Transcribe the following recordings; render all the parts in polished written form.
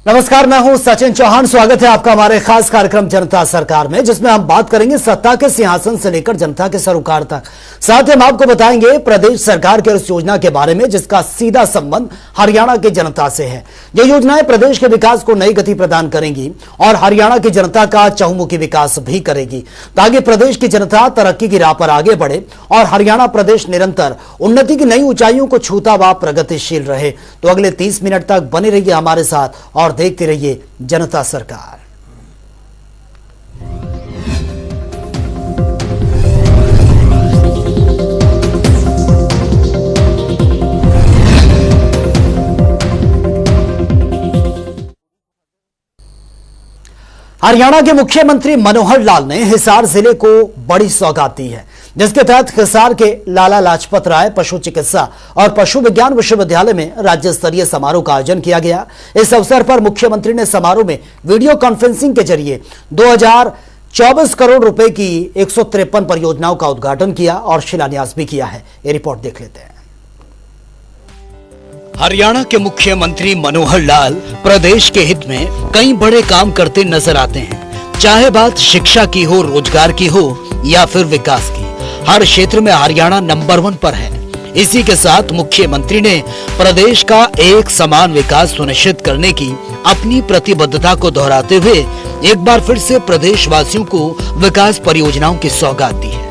नमस्कार, मैं हूं सचिन चौहान। स्वागत है आपका हमारे खास कार्यक्रम जनता सरकार में, जिसमें हम बात करेंगे सत्ता के सिंहासन से लेकर जनता के सरोकार तक। साथ ही हम आपको बताएंगे प्रदेश सरकार के उस योजना के बारे में जिसका सीधा संबंध हरियाणा की जनता से है। ये योजनाएं प्रदेश के विकास को नई गति प्रदान करेंगी और हरियाणा की जनता का चहुमुखी विकास भी करेगी, ताकि प्रदेश की जनता तरक्की की राह पर आगे बढ़े और हरियाणा प्रदेश निरंतर उन्नति की नई ऊंचाइयों को छूता व प्रगतिशील रहे। तो अगले 30 मिनट तक बने रहिए हमारे साथ और देखते रहिए जनता सरकार। हरियाणा के मुख्यमंत्री मनोहर लाल ने हिसार जिले को बड़ी सौगात दी है, जिसके तहत हिसार के लाला लाजपत राय पशु चिकित्सा और पशु विज्ञान विश्वविद्यालय में राज्य स्तरीय समारोह का आयोजन किया गया। इस अवसर पर मुख्यमंत्री ने समारोह में वीडियो कॉन्फ्रेंसिंग के जरिए 2024 करोड़ रुपए की 153 परियोजनाओं का उद्घाटन किया और शिलान्यास भी किया है। ये रिपोर्ट देख लेते हैं। हरियाणा के मुख्यमंत्री मनोहर लाल प्रदेश के हित में कई बड़े काम करते नजर आते हैं। चाहे बात शिक्षा की हो, रोजगार की हो या फिर विकास की, हर क्षेत्र में हरियाणा नंबर 1 पर है। इसी के साथ मुख्यमंत्री ने प्रदेश का एक समान विकास सुनिश्चित करने की अपनी प्रतिबद्धता को दोहराते हुए एक बार फिर से प्रदेशवासियों को विकास परियोजनाओं की सौगात दी है।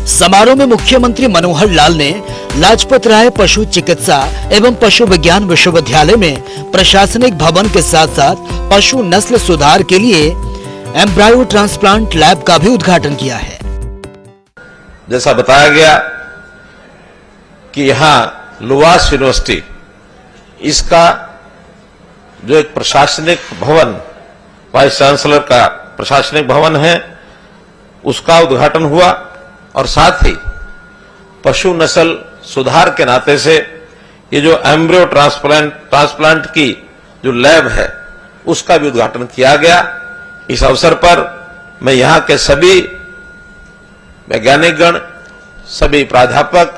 समारोह में मुख्यमंत्री मनोहर लाल ने लाजपत राय पशु चिकित्सा एवं पशु विज्ञान विश्वविद्यालय में प्रशासनिक भवन के साथ साथ पशु नस्ल सुधार के लिए एम्ब्रायो ट्रांसप्लांट लैब का भी उद्घाटन किया है। जैसा बताया गया कि यहाँ लुवास यूनिवर्सिटी, इसका जो एक प्रशासनिक भवन, वाइस चांसलर का प्रशासनिक भवन है, उसका उद्घाटन हुआ और साथ ही पशु नस्ल सुधार के नाते से ये जो एम्ब्रियो ट्रांसप्लांट की जो लैब है, उसका भी उद्घाटन किया गया। इस अवसर पर मैं यहाँ के सभी वैज्ञानिकगण, सभी प्राध्यापक,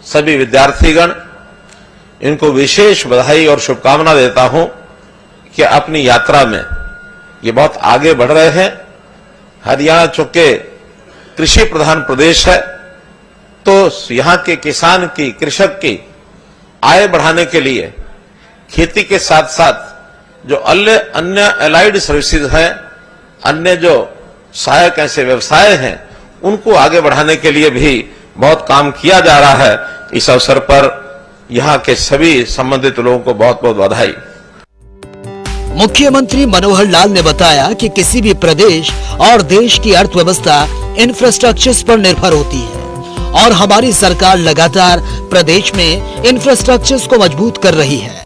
सभी विद्यार्थीगण, इनको विशेष बधाई और शुभकामना देता हूं कि अपनी यात्रा में ये बहुत आगे बढ़ रहे हैं। हरियाणा चूंकि कृषि प्रधान प्रदेश है, तो यहाँ के किसान की, कृषक की आय बढ़ाने के लिए खेती के साथ साथ जो अन्य एलाइड सर्विसेज हैं, अन्य जो सहायक ऐसे व्यवसाय हैं, उनको आगे बढ़ाने के लिए भी बहुत काम किया जा रहा है। इस अवसर पर यहाँ के सभी संबंधित लोगों को बहुत बहुत बधाई। मुख्यमंत्री मनोहर लाल ने बताया कि किसी भी प्रदेश और देश की अर्थव्यवस्था इंफ्रास्ट्रक्चर पर निर्भर होती है और हमारी सरकार लगातार प्रदेश में इंफ्रास्ट्रक्चर को मजबूत कर रही है।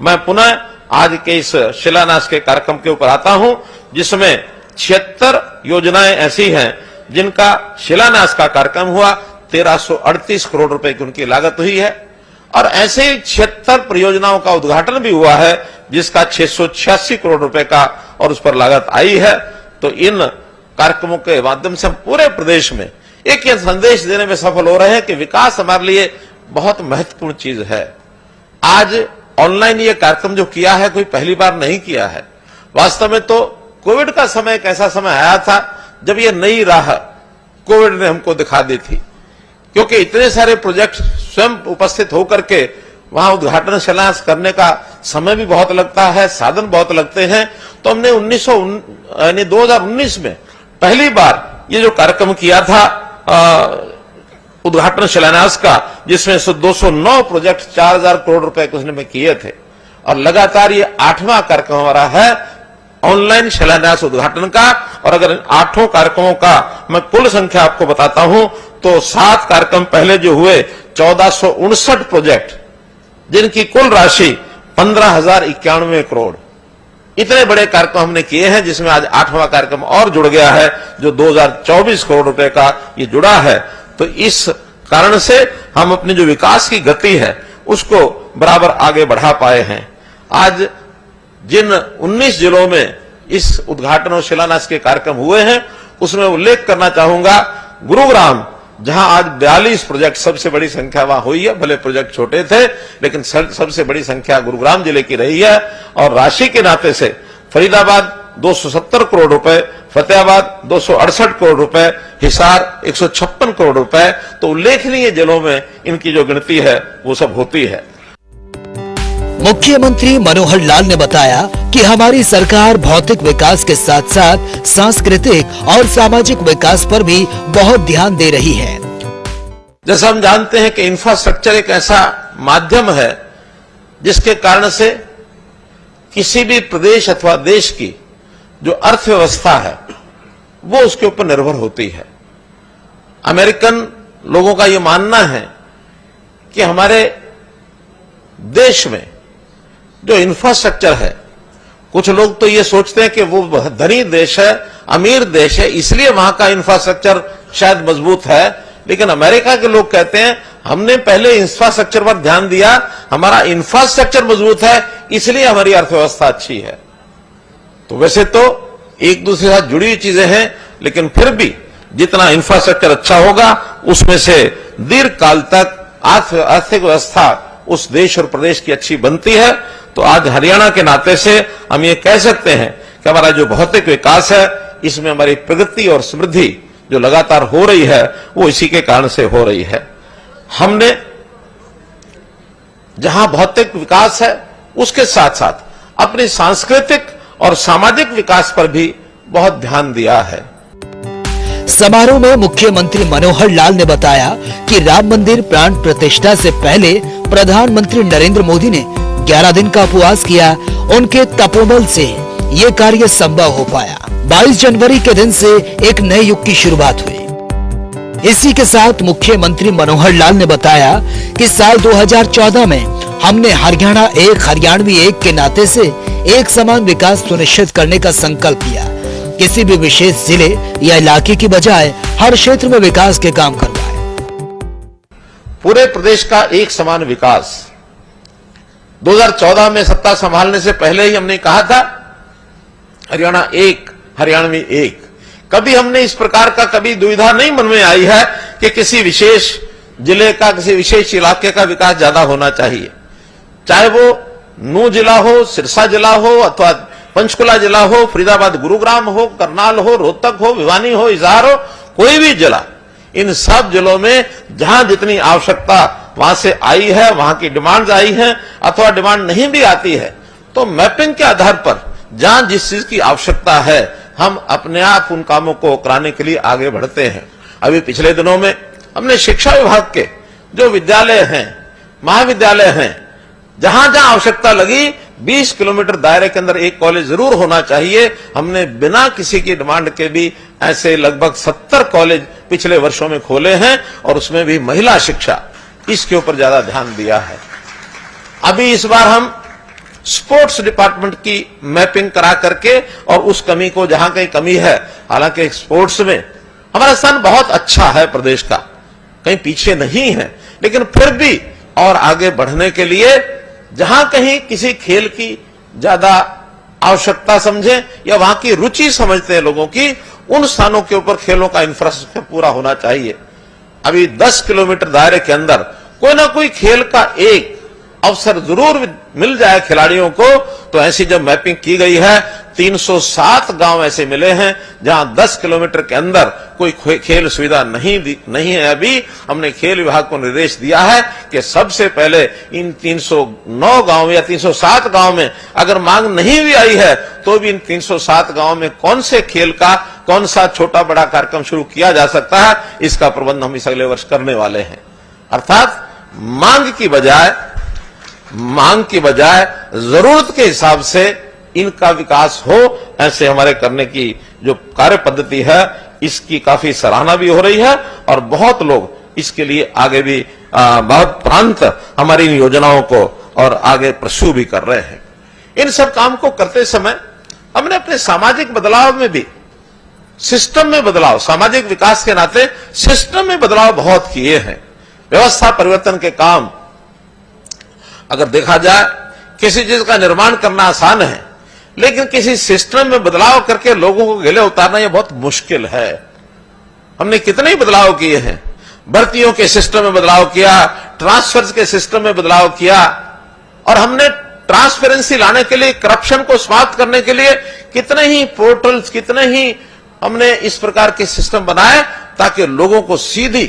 मैं पुनः आज के इस शिलान्यास के कार्यक्रम के ऊपर आता हूं, जिसमें 76 योजनाएं ऐसी हैं जिनका शिलान्यास का कार्यक्रम हुआ। 1338 करोड़ रुपए की उनकी लागत हुई है और ऐसे 76 परियोजनाओं का उद्घाटन भी हुआ है, जिसका 686 करोड़ रुपए का और उस पर लागत आई है। तो इन कार्यक्रमों के माध्यम से हम पूरे प्रदेश में एक ये संदेश देने में सफल हो रहे हैं कि विकास हमारे लिए बहुत महत्वपूर्ण चीज है। आज ऑनलाइन ये कार्यक्रम जो किया है, कोई पहली बार नहीं किया है। वास्तव में तो कोविड का समय एक ऐसा समय आया था जब ये नई राह कोविड ने हमको दिखा दी थी, क्योंकि इतने सारे प्रोजेक्ट स्वयं उपस्थित होकर के वहां उद्घाटन शिलान्यास करने का समय भी बहुत लगता है, साधन बहुत लगते हैं। तो हमने 2019 में पहली बार ये जो कार्यक्रम किया था उद्घाटन शिलान्यास का, जिसमें से 209 प्रोजेक्ट 4000 करोड़ रुपए के उसने में किए थे और लगातार ये 8वां कार्यक्रम हमारा है ऑनलाइन शिलान्यास उद्घाटन का। और अगर इन 8 कार्यक्रमों का मैं कुल संख्या आपको बताता हूं तो 7 कार्यक्रम पहले जो हुए, 1459 प्रोजेक्ट, जिनकी कुल राशि 15,091 करोड़, इतने बड़े कार्यक्रम हमने किए हैं, जिसमें आज 8वां कार्यक्रम और जुड़ गया है जो 2024 करोड़ रुपए का ये जुड़ा है। तो इस कारण से हम अपनी जो विकास की गति है उसको बराबर आगे बढ़ा पाए हैं। आज जिन 19 जिलों में इस उद्घाटन और शिलान्यास के कार्यक्रम हुए हैं, उसमें उल्लेख करना चाहूंगा गुरुग्राम, जहां आज 42 प्रोजेक्ट, सबसे बड़ी संख्या वहां हुई है, भले प्रोजेक्ट छोटे थे लेकिन सबसे बड़ी संख्या गुरुग्राम जिले की रही है। और राशि के नाते से फरीदाबाद 270 करोड़ रुपए, फतेहाबाद 268 करोड़ रुपए, हिसार 156 करोड़ रुपए, तो उल्लेखनीय जिलों में इनकी जो गिनती है वो सब होती है। मुख्यमंत्री मनोहर लाल ने बताया कि हमारी सरकार भौतिक विकास के साथ साथ सांस्कृतिक और सामाजिक विकास पर भी बहुत ध्यान दे रही है। जैसा हम जानते हैं कि इंफ्रास्ट्रक्चर एक ऐसा माध्यम है जिसके कारण से किसी भी प्रदेश अथवा देश की जो अर्थव्यवस्था है वो उसके ऊपर निर्भर होती है। अमेरिकन लोगों का यह मानना है कि हमारे देश में जो इंफ्रास्ट्रक्चर है, कुछ लोग तो ये सोचते हैं कि वो धनी देश है, अमीर देश है, इसलिए वहां का इंफ्रास्ट्रक्चर शायद मजबूत है, लेकिन अमेरिका के लोग कहते हैं हमने पहले इंफ्रास्ट्रक्चर पर ध्यान दिया, हमारा इंफ्रास्ट्रक्चर मजबूत है इसलिए हमारी अर्थव्यवस्था अच्छी है। तो वैसे तो एक दूसरे के साथ जुड़ी हुई चीजें हैं, लेकिन फिर भी जितना इंफ्रास्ट्रक्चर अच्छा होगा उसमें से दीर्घ काल तक आर्थिक व्यवस्था उस देश और प्रदेश की अच्छी बनती है। तो आज हरियाणा के नाते से हम ये कह सकते हैं कि हमारा जो भौतिक विकास है इसमें हमारी प्रगति और समृद्धि जो लगातार हो रही है वो इसी के कारण से हो रही है। हमने जहां भौतिक विकास है उसके साथ साथ अपने सांस्कृतिक और सामाजिक विकास पर भी बहुत ध्यान दिया है। समारोह में मुख्यमंत्री मनोहर लाल ने बताया कि राम मंदिर प्राण प्रतिष्ठा से पहले प्रधानमंत्री नरेंद्र मोदी ने 11 दिन का उपवास किया। उनके तपोबल से ये कार्य संभव हो पाया। 22 जनवरी के दिन से एक नए युग की शुरुआत हुई। इसी के साथ मुख्यमंत्री मनोहर लाल ने बताया कि साल 2014 में हमने हरियाणा एक हरियाणवी एक के नाते से एक समान विकास सुनिश्चित करने का संकल्प लिया। किसी भी विशेष जिले या इलाके की बजाय हर क्षेत्र में विकास के काम करवाए। पूरे प्रदेश का एक समान विकास 2014 में सत्ता संभालने से पहले ही हमने कहा था, हरियाणा एक हरियाणवी एक। कभी हमने इस प्रकार का कभी दुविधा नहीं मन में आई है कि किसी विशेष जिले का, किसी विशेष इलाके का विकास ज्यादा होना चाहिए, चाहे वो नूंह जिला हो, सिरसा जिला हो अथवा पंचकुला जिला हो, फरीदाबाद गुरुग्राम हो, करनाल हो, रोहतक हो, भिवानी हो, हिसार हो, कोई भी जिला, इन सब जिलों में जहां जितनी आवश्यकता वहां से आई है, वहां की डिमांड्स आई हैं अथवा डिमांड नहीं भी आती है, तो मैपिंग के आधार पर जहां जिस चीज की आवश्यकता है हम अपने आप उन कामों को कराने के लिए आगे बढ़ते हैं। अभी पिछले दिनों में हमने शिक्षा विभाग के जो विद्यालय हैं, महाविद्यालय हैं, जहां जहां आवश्यकता लगी 20 किलोमीटर दायरे के अंदर एक कॉलेज जरूर होना चाहिए, हमने बिना किसी की डिमांड के भी ऐसे लगभग 70 कॉलेज पिछले वर्षों में खोले हैं और उसमें भी महिला शिक्षा, इसके ऊपर ज्यादा ध्यान दिया है। अभी इस बार हम स्पोर्ट्स डिपार्टमेंट की मैपिंग करा करके और उस कमी को, जहां कहीं कमी है, हालांकि स्पोर्ट्स में हमारा स्थान बहुत अच्छा है, प्रदेश का कहीं पीछे नहीं है, लेकिन फिर भी और आगे बढ़ने के लिए जहां कहीं किसी खेल की ज्यादा आवश्यकता समझे या वहां की रुचि समझते हैं लोगों की, उन स्थानों के ऊपर खेलों का इंफ्रास्ट्रक्चर पूरा होना चाहिए। अभी 10 किलोमीटर दायरे के अंदर कोई ना कोई खेल का एक अवसर जरूर मिल जाए खिलाड़ियों को। तो ऐसी जब मैपिंग की गई है, 307 गांव ऐसे मिले हैं जहां 10 किलोमीटर के अंदर कोई खेल सुविधा नहीं है। अभी हमने खेल विभाग को निर्देश दिया है कि सबसे पहले इन 309 गांव या 307 गांव में अगर मांग नहीं भी आई है तो भी इन 307 गांव में कौन से खेल का कौन सा छोटा बड़ा कार्यक्रम शुरू किया जा सकता है, इसका प्रबंध हम इस अगले वर्ष करने वाले हैं। अर्थात मांग की बजाय जरूरत के हिसाब से इनका विकास हो, ऐसे हमारे करने की जो कार्य पद्धति है इसकी काफी सराहना भी हो रही है और बहुत लोग इसके लिए आगे भी बहुत प्रांत हमारी इन योजनाओं को और आगे प्रसू भी कर रहे हैं। इन सब काम को करते समय हमने अपने सामाजिक बदलाव में भी सिस्टम में बदलाव, सामाजिक विकास के नाते सिस्टम में बदलाव बहुत किए हैं। व्यवस्था परिवर्तन के काम अगर देखा जाए, किसी चीज का निर्माण करना आसान है, लेकिन किसी सिस्टम में बदलाव करके लोगों को गले उतारना यह बहुत मुश्किल है। हमने कितने ही बदलाव किए हैं। भर्तियों के सिस्टम में बदलाव किया, ट्रांसफर्स के सिस्टम में बदलाव किया, और हमने ट्रांसपेरेंसी लाने के लिए, करप्शन को समाप्त करने के लिए कितने ही पोर्टल्स, कितने ही हमने इस प्रकार के सिस्टम बनाए ताकि लोगों को सीधी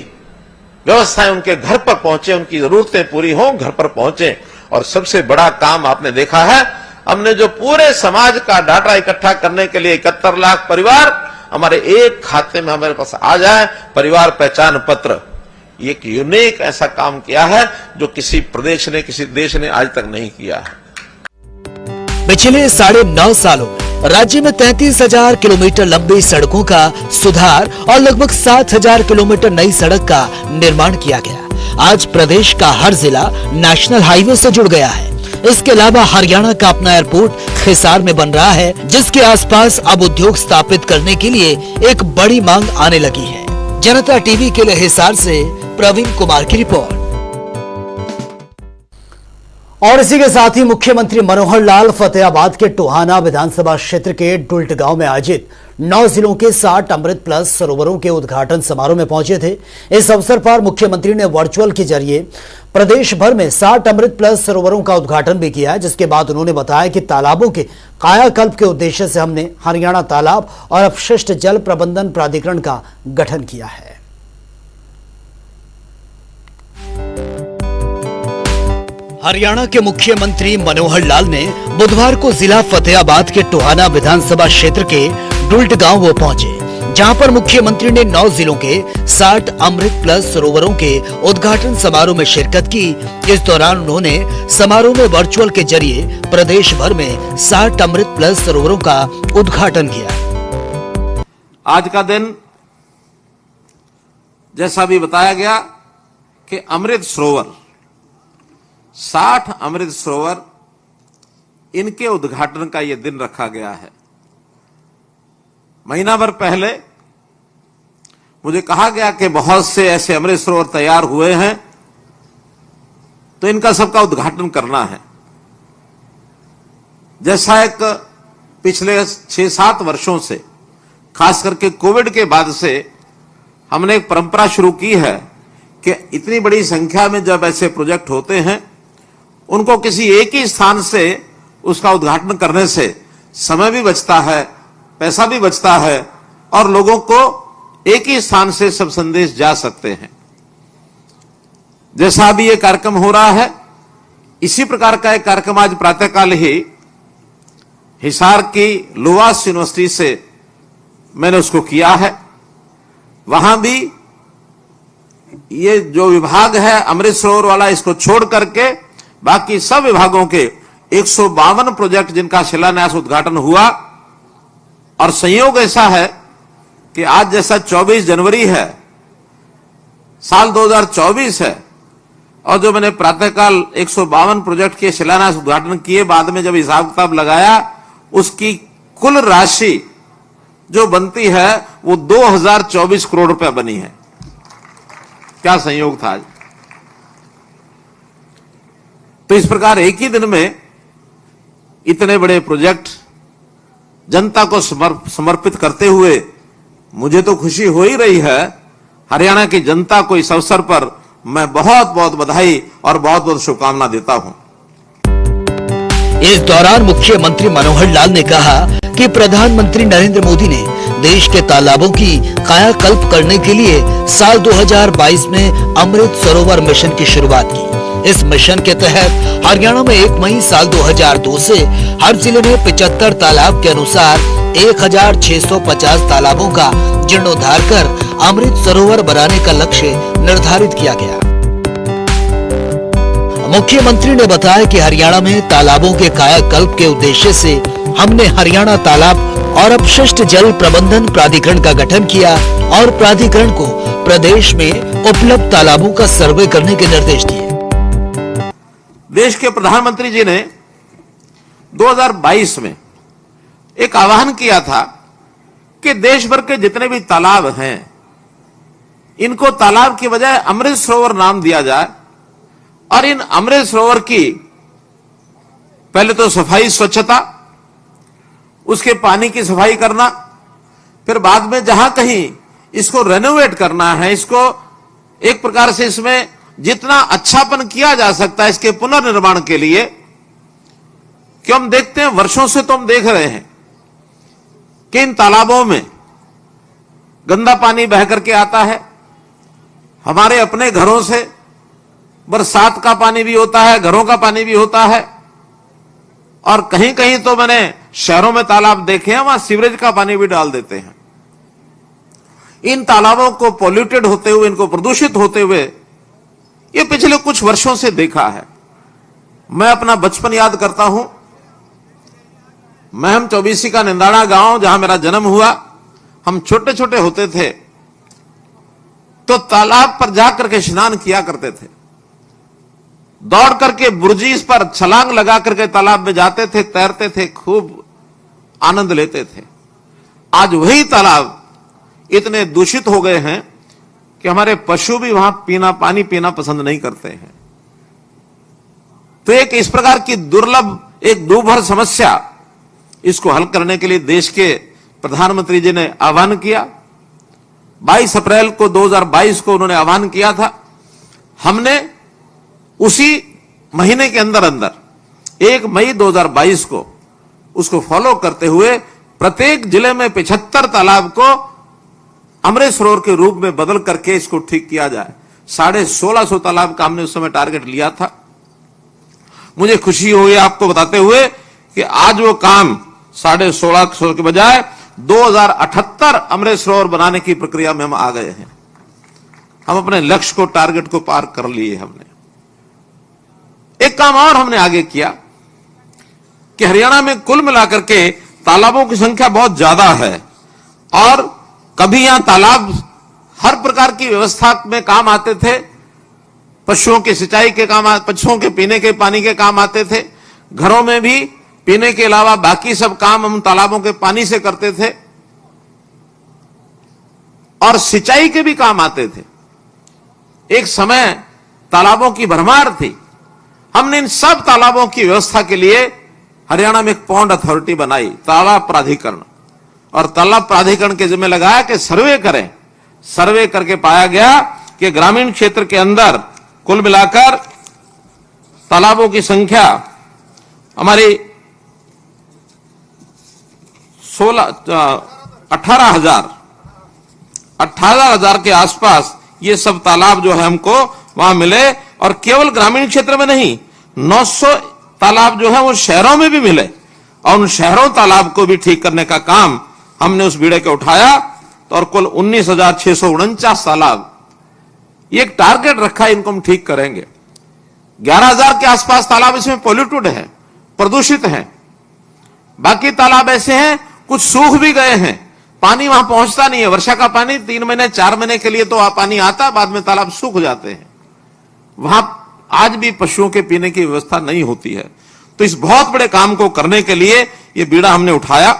व्यवस्थाएं उनके घर पर पहुंचे, उनकी जरूरतें पूरी हों, घर पर पहुंचे। और सबसे बड़ा काम आपने देखा है, हमने जो पूरे समाज का डाटा इकट्ठा करने के लिए 71 लाख परिवार हमारे एक खाते में हमारे पास आ जाए, परिवार पहचान पत्र, एक यूनिक ऐसा काम किया है जो किसी प्रदेश ने, किसी देश ने आज तक नहीं किया है। पिछले 9.5 सालों में राज्य में 33,000 किलोमीटर लंबी सड़कों का सुधार और लगभग 7,000 किलोमीटर नई सड़क का निर्माण किया गया। आज प्रदेश का हर जिला नेशनल हाईवे से जुड़ गया है। इसके अलावा हरियाणा का अपना एयरपोर्ट हिसार में बन रहा है, जिसके आसपास अब उद्योग स्थापित करने के लिए एक बड़ी मांग आने लगी है। जनता टीवी के लिए हिसार से प्रवीण कुमार की रिपोर्ट। और इसी के साथ ही मुख्यमंत्री मनोहर लाल फतेहाबाद के टोहाना विधानसभा क्षेत्र के डुल्ट गांव में आयोजित 9 जिलों के 60 अमृत प्लस सरोवरों के उद्घाटन समारोह में पहुंचे थे। इस अवसर पर मुख्यमंत्री ने वर्चुअल के जरिए प्रदेश भर में 60 अमृत प्लस सरोवरों का उद्घाटन भी किया, जिसके बाद उन्होंने बताया कि तालाबों के कायाकल्प के उद्देश्य से हमने हरियाणा तालाब और अपशिष्ट जल प्रबंधन प्राधिकरण का गठन किया है। हरियाणा के मुख्यमंत्री मनोहर लाल ने बुधवार को जिला फतेहाबाद के टोहाना विधानसभा क्षेत्र के डुल्ट गांव वो पहुंचे, जहां पर मुख्यमंत्री ने 9 जिलों के 60 अमृत प्लस सरोवरों के उद्घाटन समारोह में शिरकत की। इस दौरान उन्होंने समारोह में वर्चुअल के जरिए प्रदेश भर में 60 अमृत प्लस सरोवरों का उद्घाटन किया। आज का दिन जैसा भी बताया गया कि अमृत सरोवर, 60 अमृत सरोवर, इनके उद्घाटन का यह दिन रखा गया है। महीना भर पहले मुझे कहा गया कि बहुत से ऐसे अमृत सरोवर तैयार हुए हैं, तो इनका सबका उद्घाटन करना है। जैसा एक पिछले 6-7 वर्षों से, खास करके कोविड के बाद से हमने एक परंपरा शुरू की है कि इतनी बड़ी संख्या में जब ऐसे प्रोजेक्ट होते हैं, उनको किसी एक ही स्थान से उसका उद्घाटन करने से समय भी बचता है, पैसा भी बचता है, और लोगों को एक ही स्थान से सब संदेश जा सकते हैं। जैसा अभी ये कार्यक्रम हो रहा है, इसी प्रकार का एक कार्यक्रम आज प्रातःकाल ही हिसार की लुवास यूनिवर्सिटी से मैंने उसको किया है। वहां भी ये जो विभाग है अमृत सरोवर वाला, इसको छोड़ करके बाकी सब विभागों के 152 प्रोजेक्ट जिनका शिलान्यास उद्घाटन हुआ। और संयोग ऐसा है कि आज जैसा 24 जनवरी है, साल 2024 है, और जो मैंने प्रातःकाल 152 प्रोजेक्ट के शिलान्यास उद्घाटन किए, बाद में जब हिसाब किताब लगाया, उसकी कुल राशि जो बनती है वो 2024 करोड़ रुपए बनी है। क्या संयोग था आज। तो इस प्रकार एक ही दिन में इतने बड़े प्रोजेक्ट जनता को समर्पित करते हुए मुझे तो खुशी हो ही रही है। हरियाणा की जनता को इस अवसर पर मैं बहुत बहुत बधाई और बहुत बहुत शुभकामना देता हूं। इस दौरान मुख्यमंत्री मनोहर लाल ने कहा कि प्रधानमंत्री नरेंद्र मोदी ने देश के तालाबों की कायाकल्प करने के लिए साल 2022 में अमृत सरोवर मिशन की शुरुआत की। इस मिशन के तहत हरियाणा में 1 मई साल 2002 से हर जिले में 75 तालाब के अनुसार 1650 तालाबों का जीर्णोद्धार कर अमृत सरोवर बनाने का लक्ष्य निर्धारित किया गया। मुख्यमंत्री ने बताया कि हरियाणा में तालाबों के कायाकल्प के उद्देश्य से हमने हरियाणा तालाब और अपशिष्ट जल प्रबंधन प्राधिकरण का गठन किया और प्राधिकरण को प्रदेश में उपलब्ध तालाबों का सर्वे करने के निर्देश दिए। देश के प्रधानमंत्री जी ने 2022 में एक आह्वान किया था कि देश भर के जितने भी तालाब हैं, इनको तालाब की बजाय अमृत सरोवर नाम दिया जाए, और इन अमृत सरोवर की पहले तो सफाई, स्वच्छता, उसके पानी की सफाई करना, फिर बाद में जहां कहीं इसको रेनोवेट करना है, इसको एक प्रकार से इसमें जितना अच्छापन किया जा सकता है इसके पुनर्निर्माण के लिए, कि हम देखते हैं वर्षों से तो हम देख रहे हैं कि इन तालाबों में गंदा पानी बह करके आता है। हमारे अपने घरों से बरसात का पानी भी होता है, घरों का पानी भी होता है, और कहीं कहीं तो मैंने शहरों में तालाब देखे हैं वहां सीवरेज का पानी भी डाल देते हैं। इन तालाबों को पॉल्यूटेड होते हुए, इनको प्रदूषित होते हुए ये पिछले कुछ वर्षों से देखा है। मैं अपना बचपन याद करता हूं। महम चौबीसी का निंदाड़ा गांव जहां मेरा जन्म हुआ, हम छोटे छोटे होते थे तो तालाब पर जाकर के स्नान किया करते थे। दौड़ करके बुर्जीज पर छलांग लगा करके तालाब में जाते थे, तैरते थे, खूब आनंद लेते थे। आज वही तालाब इतने दूषित हो गए हैं कि हमारे पशु भी वहां पानी पीना पसंद नहीं करते हैं। तो एक इस प्रकार की दुर्लभ, एक दूभर समस्या, इसको हल करने के लिए देश के प्रधानमंत्री जी ने आह्वान किया। 22 अप्रैल को 2022 को उन्होंने आह्वान किया था। हमने उसी महीने के अंदर अंदर 1 मई 2022 को उसको फॉलो करते हुए प्रत्येक जिले में 75 तालाब को अमृत सरोवर के रूप में बदल करके इसको ठीक किया जाए। 1650 तालाब का हमने उस समय टारगेट लिया था। मुझे खुशी हुई आपको बताते हुए कि आज वो काम 1650 के बजाय 2078 अमृत सरोवर बनाने की प्रक्रिया में हम आ गए हैं। हम अपने लक्ष्य को, टारगेट को पार कर लिए। हमने एक काम और हमने आगे किया कि हरियाणा में कुल मिलाकर के तालाबों की संख्या बहुत ज्यादा है, और कभी यहां तालाब हर प्रकार की व्यवस्था में काम आते थे। पशुओं की सिंचाई के काम, पशुओं के पीने के पानी के काम आते थे। घरों में भी पीने के अलावा बाकी सब काम हम तालाबों के पानी से करते थे, और सिंचाई के भी काम आते थे। एक समय तालाबों की भरमार थी। हमने इन सब तालाबों की व्यवस्था के लिए हरियाणा में एक पॉन्ड अथॉरिटी बनाई, तालाब प्राधिकरण, और तालाब प्राधिकरण के जिम्मे लगाया कि सर्वे करें। सर्वे करके पाया गया कि ग्रामीण क्षेत्र के अंदर कुल मिलाकर तालाबों की संख्या हमारी 18,000 के आसपास ये सब तालाब जो है हमको वहां मिले। और केवल ग्रामीण क्षेत्र में नहीं, 900 तालाब जो है वो शहरों में भी मिले, और उन शहरों तालाब को भी ठीक करने का काम हमने उस बीड़े को उठाया। तो और कुल 19,649 तालाब, ये एक टारगेट रखा है, इनको हम ठीक करेंगे। 11,000 के आसपास तालाब इसमें पॉल्यूटेड है, प्रदूषित हैं। बाकी तालाब ऐसे हैं कुछ सूख भी गए हैं, पानी वहां पहुंचता नहीं है। वर्षा का पानी 3 महीने 4 महीने के लिए तो पानी आता, बाद में तालाब सूख जाते हैं। वहां आज भी पशुओं के पीने की व्यवस्था नहीं होती है। तो इस बहुत बड़े काम को करने के लिए ये बीड़ा हमने उठाया।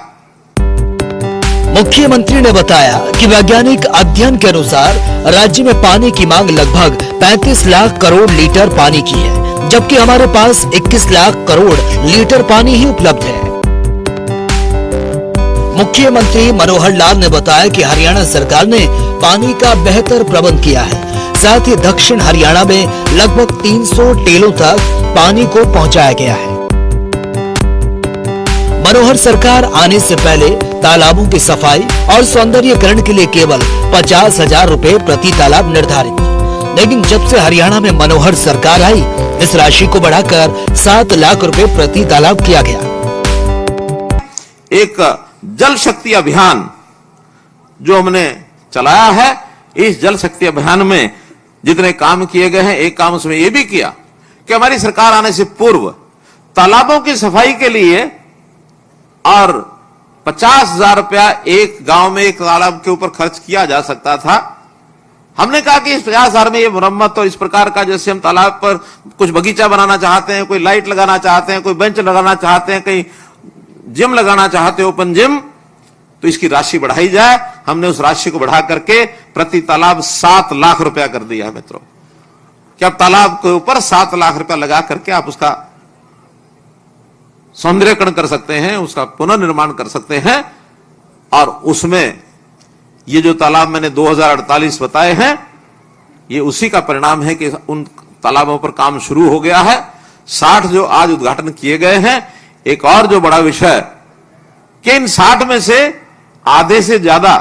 मुख्यमंत्री ने बताया कि वैज्ञानिक अध्ययन के अनुसार राज्य में पानी की मांग लगभग 35 लाख करोड़ लीटर पानी की है, जबकि हमारे पास 21 लाख करोड़ लीटर पानी ही उपलब्ध है। मुख्यमंत्री मनोहर लाल ने बताया कि हरियाणा सरकार ने पानी का बेहतर प्रबंध किया है। साथ ही दक्षिण हरियाणा में लगभग 300 टेलों तक पानी को पहुंचाया गया है। मनोहर सरकार आने से पहले तालाबों की सफाई और सौंदर्यीकरण के लिए केवल 50,000 रुपए प्रति तालाब निर्धारित थी, लेकिन जब से हरियाणा में मनोहर सरकार आई, इस राशि को बढ़ाकर 7 लाख रुपए प्रति तालाब किया गया। एक जल शक्ति अभियान जो हमने चलाया है, इस जल शक्ति अभियान में जितने काम किए गए हैं, एक काम उसमें यह भी किया कि हमारी सरकार आने से पूर्व तालाबों की सफाई के लिए और 50,000 रुपया एक गांव में एक तालाब के ऊपर खर्च किया जा सकता था। हमने कहा कि इस 50,000 में ये मुरम्मत और इस प्रकार का, जैसे हम तालाब पर कुछ बगीचा बनाना चाहते हैं, कोई लाइट लगाना चाहते हैं, कोई बेंच लगाना चाहते हैं, कहीं जिम लगाना चाहते हैं, ओपन जिम, तो इसकी राशि बढ़ाई जाए। हमने उस राशि को बढ़ा करके प्रति तालाब 7 लाख रुपया कर दिया है मित्रों। क्या तालाब के ऊपर 7 लाख रुपया लगा करके आप उसका सौंदर्यीकरण कर सकते हैं, उसका पुनर्निर्माण कर सकते हैं। और उसमें ये जो तालाब मैंने 2048 बताए हैं, ये उसी का परिणाम है कि उन तालाबों पर काम शुरू हो गया है। 60 जो आज उद्घाटन किए गए हैं। एक और जो बड़ा विषय कि इन 60 में से आधे से ज्यादा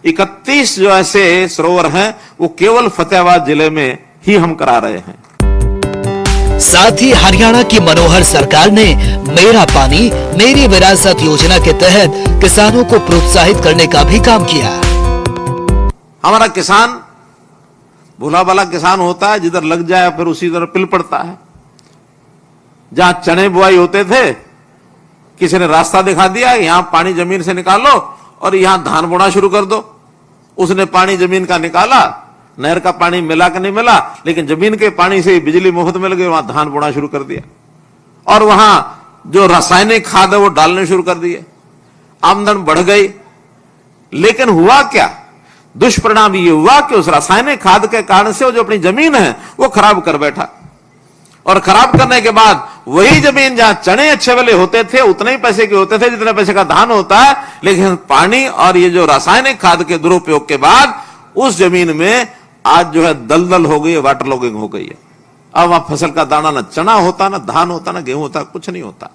31 जो ऐसे सरोवर हैं वो केवल फतेहाबाद जिले में ही हम करा रहे हैं। साथ ही हरियाणा की मनोहर सरकार ने मेरा पानी मेरी विरासत योजना के तहत किसानों को प्रोत्साहित करने का भी काम किया। हमारा किसान भोला भाला किसान होता है, जिधर लग जाए फिर उसी तरह पिल पड़ता है। जहां चने बुआई होते थे, किसी ने रास्ता दिखा दिया, यहां पानी जमीन से निकालो और यहां धान बोना शुरू कर दो। उसने पानी जमीन का निकाला, नहर का पानी मिला कि नहीं मिला, लेकिन जमीन के पानी से बिजली मुफ्त मिल गई, वहां धान बोना शुरू कर दिया और वहां जो रासायनिक खाद है वो डालने शुरू कर दिए। आमदन बढ़ गई, लेकिन हुआ क्या? दुष्परिणाम ये हुआ कि उस रासायनिक खाद के कारण से वो जो अपनी जमीन है वो खराब कर बैठा और खराब करने के बाद वही जमीन जहां चने अच्छे वाले होते थे उतने ही पैसे के होते थे जितने पैसे का धान होता है, लेकिन पानी और ये जो रासायनिक खाद के दुरुपयोग के बाद उस जमीन में आज जो है दलदल हो गई है, वाटर लॉगिंग हो गई है। अब वहां फसल का दाना ना चना होता, ना धान होता, ना गेहूं होता, कुछ नहीं होता।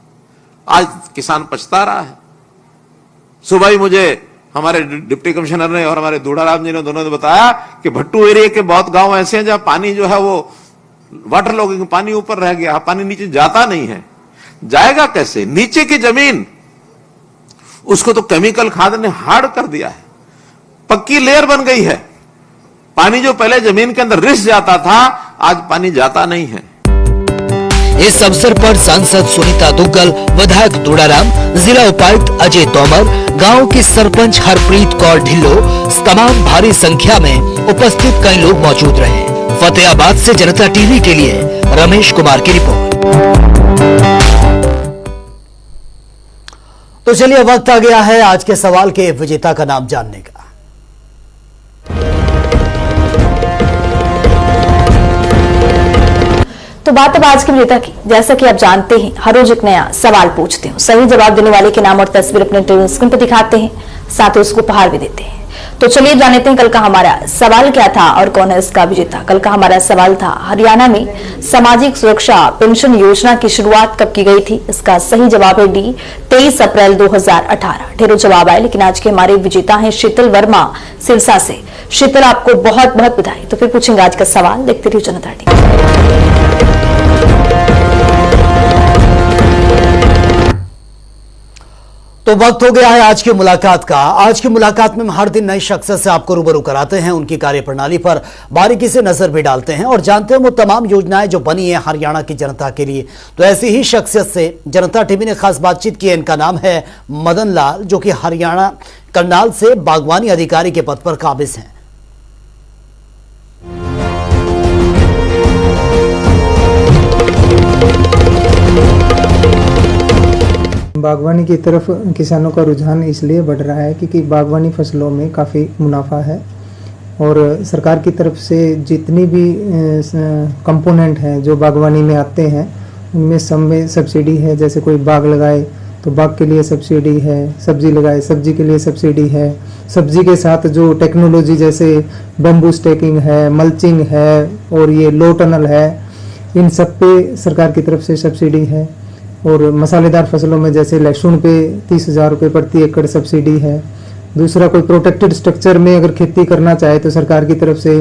आज किसान पछता रहा है। सुबह ही मुझे हमारे डिप्टी कमिश्नर ने और हमारे दूढ़ाराम जी ने दोनों ने बताया कि भट्टू एरिया के बहुत गांव ऐसे हैं जहां पानी जो है वो वाटर लॉगिंग, पानी ऊपर रह गया, पानी नीचे जाता नहीं है। जाएगा कैसे? नीचे की जमीन उसको तो केमिकल खाद ने हार्ड कर दिया है, पक्की लेयर बन गई है। पानी जो पहले जमीन के अंदर रिस जाता था, आज पानी जाता नहीं है। इस अवसर पर सांसद सुनीता दुग्गल, विधायक दूढ़ाराम, जिला उपायुक्त अजय तोमर, गांव की सरपंच हरप्रीत कौर ढिल्लो, तमाम भारी संख्या में उपस्थित कई लोग मौजूद रहे। फतेहाबाद से जनता टीवी के लिए रमेश कुमार की रिपोर्ट। तो चलिए वक्त आ गया है आज के सवाल के विजेता का नाम जानने का। तो बात अब आज के विजेता की। जैसा कि आप जानते हैं, हर रोज एक नया सवाल पूछते हैं, सही जवाब देने वाले के नाम और तस्वीर अपने टेलीविजन स्क्रीन पर दिखाते हैं, साथ ही उसको उपहार भी देते हैं। तो चलिए जान लेते हैं कल का हमारा सवाल क्या था और कौन है इसका विजेता। कल का हमारा सवाल था, हरियाणा में सामाजिक सुरक्षा पेंशन योजना की शुरुआत कब की गई थी? इसका सही जवाब है डी, 23 अप्रैल 2018। ढेरों जवाब आए, लेकिन आज के हमारे विजेता हैं शीतल वर्मा सिरसा से। शीतल, आपको बहुत बहुत बधाई। तो फिर पूछेंगे आज का सवाल, देखते रहिए जनता टीवी। तो वक्त हो गया है आज की मुलाकात का। आज की मुलाकात में हम हर दिन नई शख्सियत से आपको रूबरू कराते हैं, उनकी कार्यप्रणाली पर बारीकी से नजर भी डालते हैं और जानते हैं वो तमाम योजनाएं जो बनी है हरियाणा की जनता के लिए। तो ऐसी ही शख्सियत से जनता टीवी ने खास बातचीत की है। इनका नाम है मदन लाल, जो कि हरियाणा करनाल से बागवानी अधिकारी के पद पर काबिज हैं। बागवानी की तरफ किसानों का रुझान इसलिए बढ़ रहा है क्योंकि बागवानी फसलों में काफ़ी मुनाफा है और सरकार की तरफ से जितनी भी कंपोनेंट हैं जो बागवानी में आते हैं उनमें सब में सब्सिडी है। जैसे कोई बाग लगाए तो बाग के लिए सब्सिडी है, सब्जी लगाए सब्जी के लिए सब्सिडी है। सब्जी के साथ जो टेक्नोलॉजी जैसे बैम्बू स्टेकिंग है, मल्चिंग है और ये लो टनल है, इन सब पे सरकार की तरफ से सब्सिडी है। और मसालेदार फसलों में जैसे लहसुन पे 30,000 रुपये प्रति एकड़ सब्सिडी है। दूसरा, कोई प्रोटेक्टेड स्ट्रक्चर में अगर खेती करना चाहे तो सरकार की तरफ से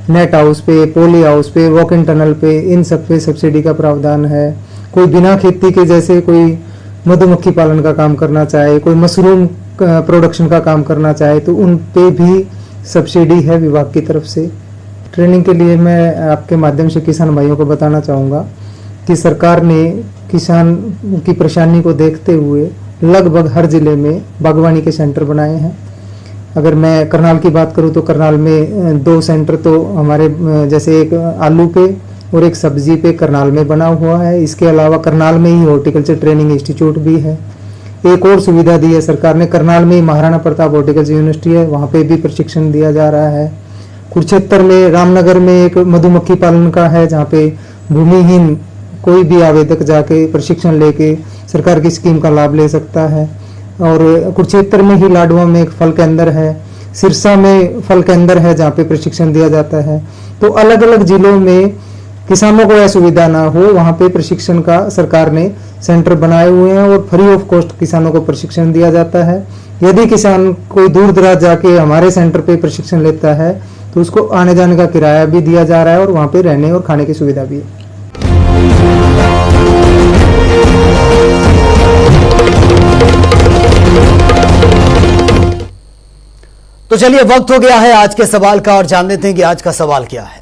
नेट हाउस पे, पोली हाउस पे, वॉक इन टनल पे, इन सब पे सब्सिडी का प्रावधान है। कोई बिना खेती के जैसे कोई मधुमक्खी पालन का काम करना चाहे, कोई मशरूम प्रोडक्शन का काम करना चाहे तो उन पे भी सब्सिडी है विभाग की तरफ से। ट्रेनिंग के लिए मैं आपके माध्यम से किसान भाइयों को बताना चाहूँगा कि सरकार ने किसान की परेशानी को देखते हुए लगभग हर जिले में बागवानी के सेंटर बनाए हैं। अगर मैं करनाल की बात करूं तो करनाल में 2 सेंटर तो हमारे जैसे एक आलू पे और एक सब्जी पे करनाल में बना हुआ है। इसके अलावा करनाल में ही हॉर्टिकल्चर ट्रेनिंग इंस्टीट्यूट भी है। एक और सुविधा दी है सरकार ने, करनाल में ही महाराणा प्रताप हॉर्टिकल्चर यूनिवर्सिटी है, वहाँ पे भी प्रशिक्षण दिया जा रहा है। कुरुक्षेत्र में रामनगर में एक मधुमक्खी पालन का है जहाँ पे भूमिहीन कोई भी आवेदक जाके प्रशिक्षण लेके सरकार की स्कीम का लाभ ले सकता है। और कुरुक्षेत्र में ही लाडवा में एक फल केंद्र है सिरसा में फल केंद्र है जहाँ पे प्रशिक्षण दिया जाता है। तो अलग अलग जिलों में किसानों को असुविधा ना हो, वहाँ पे प्रशिक्षण का सरकार ने सेंटर बनाए हुए हैं और फ्री ऑफ कॉस्ट किसानों को प्रशिक्षण दिया जाता है। यदि किसान कोई दूर दराज जाके हमारे सेंटर पे प्रशिक्षण लेता है तो उसको आने जाने का किराया भी दिया जा रहा है और वहाँ पे रहने और खाने की सुविधा भी है। तो चलिए वक्त हो गया है आज के सवाल का और जान लेते हैं कि आज का सवाल क्या है।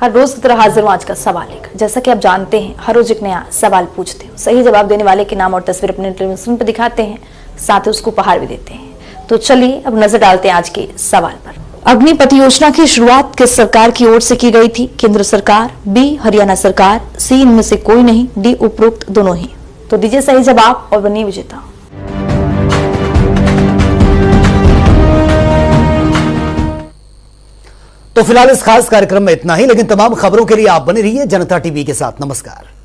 हर रोज की तरह हाजिर हूं आज का सवाल लेकर। जैसा कि आप जानते हैं हर रोज एक नया सवाल पूछते हो, सही जवाब देने वाले के नाम और तस्वीर अपने टेलीविजन पर दिखाते हैं, साथ ही उसको उपहार भी देते हैं। तो चलिए अब नजर डालते हैं आज के सवाल पर। अग्निपथ योजना की शुरुआत किस सरकार की ओर से की गई थी? केंद्र सरकार, बी हरियाणा सरकार, सी इनमें से कोई नहीं, डी उपरोक्त दोनों ही। तो दीजिए सही जवाब और बनिए विजेता। तो फिलहाल इस खास कार्यक्रम में इतना ही, लेकिन तमाम खबरों के लिए आप बने रहिए जनता टीवी के साथ। नमस्कार।